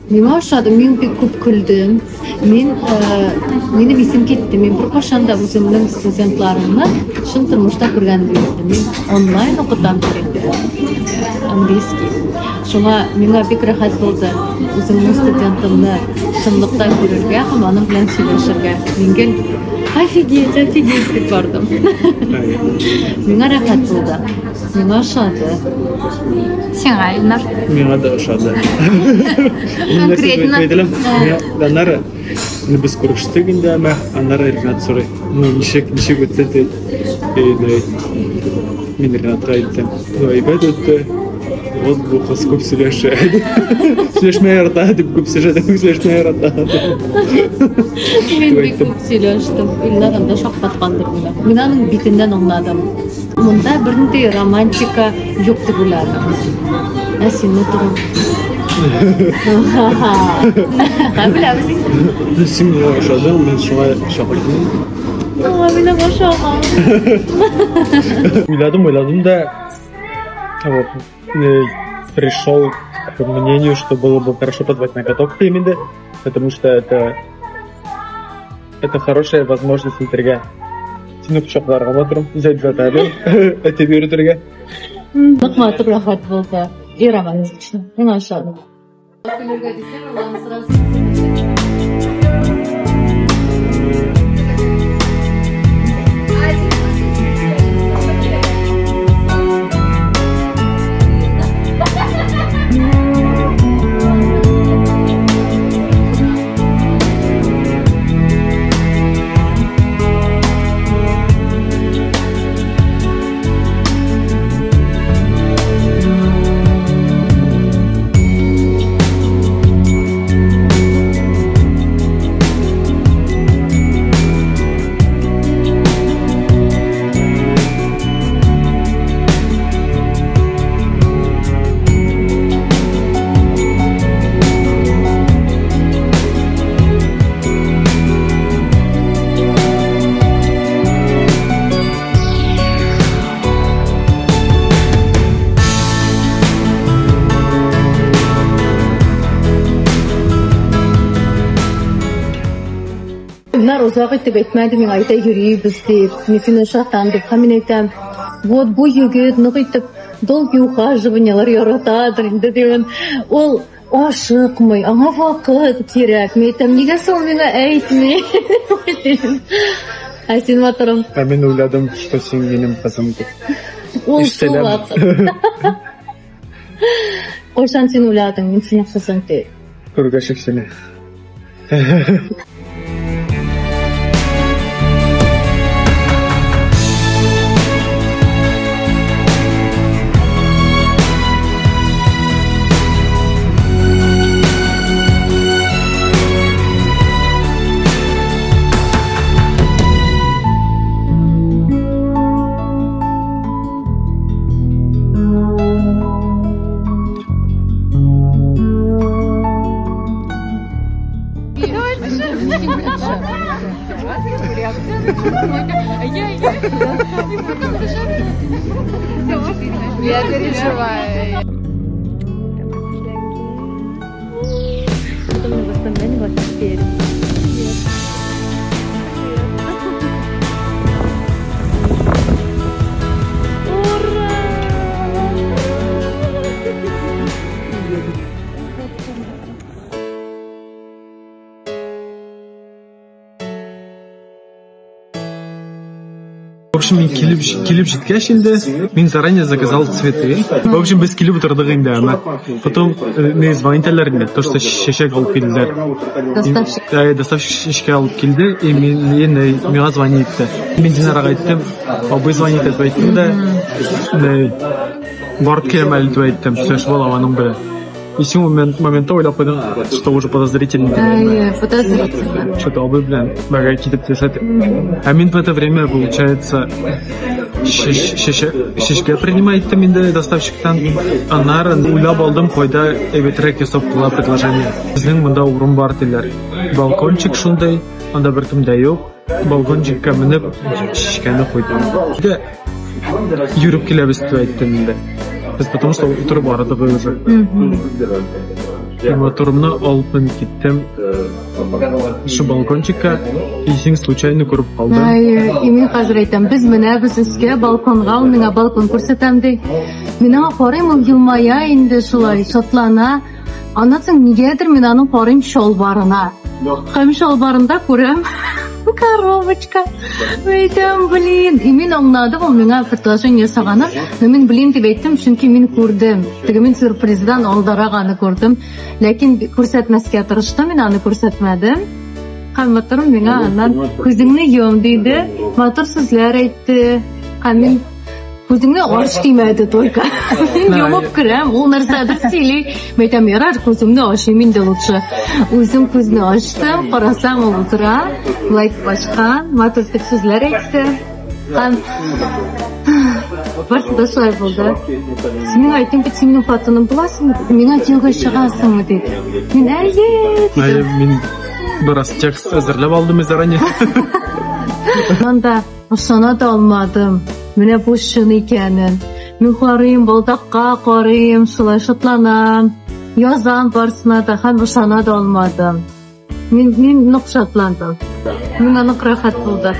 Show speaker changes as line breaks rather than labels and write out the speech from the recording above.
Мен ошады, мен бик көп күлдім. Менің есім кетті. Мен бір қошанда өзімнің студентларымны шын тұрмышта көрген білдім. Мен онлайн оқытам дегенде английский. Шуңа меңа бик рахат болды. Өзімнің студентымны шынлықта көрерге, һәм аның белән сөйләшергә. Менгел офигеть деп бардым. Меңа рахат болды. Меңа ошады.
Сиңа, Илнар?
Миңа да ошады.
Конкретно?
Аннары біз көріштік енді әмі, аннары Ринат сұрай. Нешек өтті мен Ринатқа айттым. Айбат өтті. Вот бұл қыз көп сөйлеші. Сөйлешмей арта деп көп сөйлешмей арта.
Мен бек көп сөйлештім. Илнар анда шақпатқандыр бұны. Мен аның бетінден оңладым. Мұнда бірінде романтика жоқ деп ойладым. Сен отырым.
Білеміз. Сен ошадың, мен шуға шақырдым.
Мен ошағам.
Ойладым да пришел к мнению, что было бы хорошо позвать на каток именно, потому что это хорошая возможность интерга. Сені құшақтарға отырым, взять жатады, әте бері түрге.
Нықматып рахат болды. Романтично. Мен ошадым. Bunlar uzağa gittik etmedi, men ayta yürüyübüz deyip, men şahtan deyip, мен айтам, вот bu yigit ne gitip, долгие ухаживаниялар яратадыр инде деген. Ол ашықмай, аңа вакыт керек. Мен айтам, неге сол меңа әйтмей? Сен батырым.
Мен ойладым, что сен менің қызым деп.
Ол сол вакыт. Қойсан сен ойладың, мен сенің қызың деп.
Көргәшек сені.
Я переживаю.
Это мы воспоминания вас теперь.
В общем, мен келіп жеткеш енді, мен заранее заказал цветы. В общем, біз келіп отырдық енді ана. Потом не звонителер енді, то, что шешек алып келділер.
Доставщик.
Доставщик алып келді, и мені звонитті. Мен Динараға айттым, абай звонит етіп айттым да, барып келем әлі деп айттым, сөз болам аның бірі. И с момента ойлап қойдым, что уже подозрительно.
Подозрительно.
Что-то обы, бәға кетіп деседі. А мен в это время, получается, шешке принимает менде доставщиктан. Анар ойлап алдым, қойда эбетрек есіп қыла предложение. Біздің мұнда орын бар делер. Балкончик шундай, анда бір кімде жоқ. Балкончикка мініп, шешкені қойдым. Жүріп келебіз деп айттым менде. Потому что утро бардығы уже. Моторымны алып мен киттем. Шу балкончикка исең случайно күреп калдым.
Мин хәзер әйтәм, без өскә балконга, ул миңа балкон күрсәтәм ди. Мин аңа карыйм, ул елмая инде шулай, шатлана. Аннан соң нигәдер мин аның карыйм шалбарына. Һәм шалбарында күрәм коробочка. Әйтәм, блин, мин аңладым, ул миңа предложение ясаганы. Мин блин дип әйттем, чөнки мин күрдем. Теге мин сюрприздан алдарак аны күрдем. Ләкин күрсәтмәскә тырыштым, мин аны күрсәтмәдем. Һәм моторым миңа аннан күзеңне йом диде. Мотор сүзләр әйтте. Һәм мин күзеңне аш димәде только. Мин йомып керәм, ул нәрсәдер сөйли. Мәйтәм, ярар, күземне ачыйм инде лучше. Үзем күзне ачтым, карасам ул утыра. Лайк башкан, мотор сүзләр әйтте. Һәм барысы да шулай булды. Син әйттең бит, син минем фатоным буласың, миңа тиңгә чыгасыңмы диде. Мин әйе.
Мин бераз текст әзерләп алдым заранее.
Анда ышана да алмадым. Менә бу шын икәнен. Мин карыйм, балдакка карыйм, шулай шатланам. Язам барсына да, һәм ышана да алмадым. Мин нык шатландым. Миңа нык рәхәт булды.